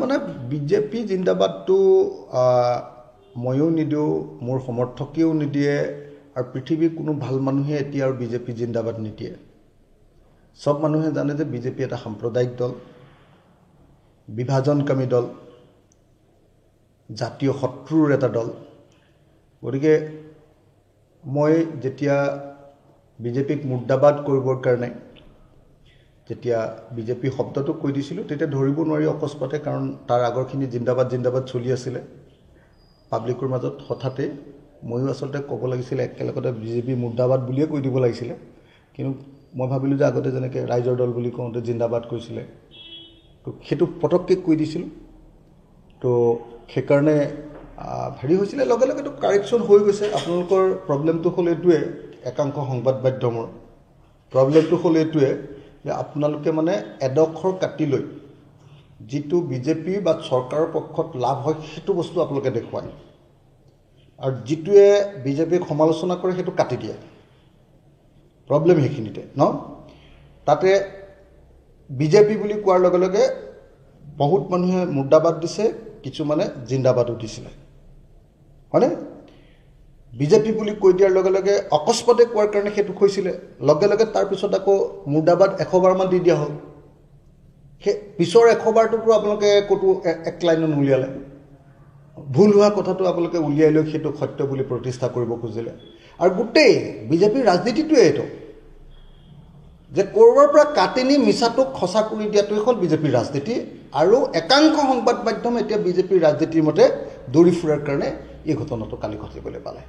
মানে বিজেপি জিন্দাবাদটো ময়ো নিদিওঁ, মোৰ সমৰ্থকেও নিদিয়ে, আৰু পৃথিৱীৰ কোনো ভাল মানুহে এতিয়া আৰু বিজেপি জিন্দাবাদ নিদিয়ে। সব মানুহে জানে যে বিজেপি এটা সাম্প্ৰদায়িক দল, বিভাজনকামী দল, জাতীয় শত্ৰুৰ এটা দল। গতিকে মই যেতিয়া বিজেপিক মুৰ্দাবাদ কৰিবৰ কাৰণে যেতিয়া বিজেপি শব্দটো কৈ দিছিলোঁ, তেতিয়া ধৰিব নোৱাৰি অকস্মাতে, কাৰণ তাৰ আগৰখিনি জিন্দাবাদ জিন্দাবাদ চলি আছিলে পাব্লিকৰ মাজত। হঠাতে ময়ো আচলতে ক'ব লাগিছিলে একেলগতে বিজেপি মুৰ্দাবাদ বুলিয়ে কৈ দিব লাগিছিলে, কিন্তু মই ভাবিলোঁ যে আগতে যেনেকৈ ৰাইজৰ দল বুলি কওঁতে জিন্দাবাদ কৈছিলে, তো সেইটো পটককৈ কৈ দিছিলোঁ। তো সেইকাৰণে হেৰি হৈছিলে, লগে লগেতো কাৰেকশ্যন হৈ গৈছে। আপোনালোকৰ প্ৰব্লেমটো হ'ল এইটোৱে, একাংশ সংবাদ মাধ্যমৰ প্ৰব্লেমটো হ'ল এইটোৱে যে আপোনালোকে মানে এডোখৰ কাটি লৈ যিটো বিজেপি বা চৰকাৰৰ পক্ষত লাভ হয় সেইটো বস্তু আপোনালোকে দেখুৱায়, আৰু যিটোৱে বিজেপিক সমালোচনা কৰে সেইটো কাটি দিয়ে। প্ৰব্লেম সেইখিনিতে ন। তাতে বিজেপি বুলি কোৱাৰ লগে লগে বহুত মানুহে মুৰ্দাবাদ দিছে, কিছুমানে জিন্দাবাদো দিছিলে, হয়নে? বিজেপি বুলি কৈ দিয়াৰ লগে লগে অকস্মাতে কোৱাৰ কাৰণে সেইটো হৈছিলে, লগে লগে তাৰপিছত আকৌ মুৰ্দাবাদ 100 বাৰমান দি দিয়া হ'ল। সেই পিছৰ 100 বাৰটোতো আপোনালোকে ক'তো এক লাইনত উলিয়ালে। ভুল হোৱা কথাটো আপোনালোকে উলিয়াই লৈ সেইটো সত্য বুলি প্ৰতিষ্ঠা কৰিব খুজিলে। আৰু গোটেই বিজেপিৰ ৰাজনীতিটোৱে এইটো যে ক'ৰবাৰ পৰা কাটি নি মিছাটোক সঁচা কৰি দিয়াটোৱে হ'ল বিজেপিৰ ৰাজনীতি। আৰু একাংশ সংবাদ মাধ্যম এতিয়া বিজেপিৰ ৰাজনীতিৰ মতে দৌৰি ফুৰাৰ কাৰণে এই ঘটনাটো কালি ঘটিবলৈ পালে।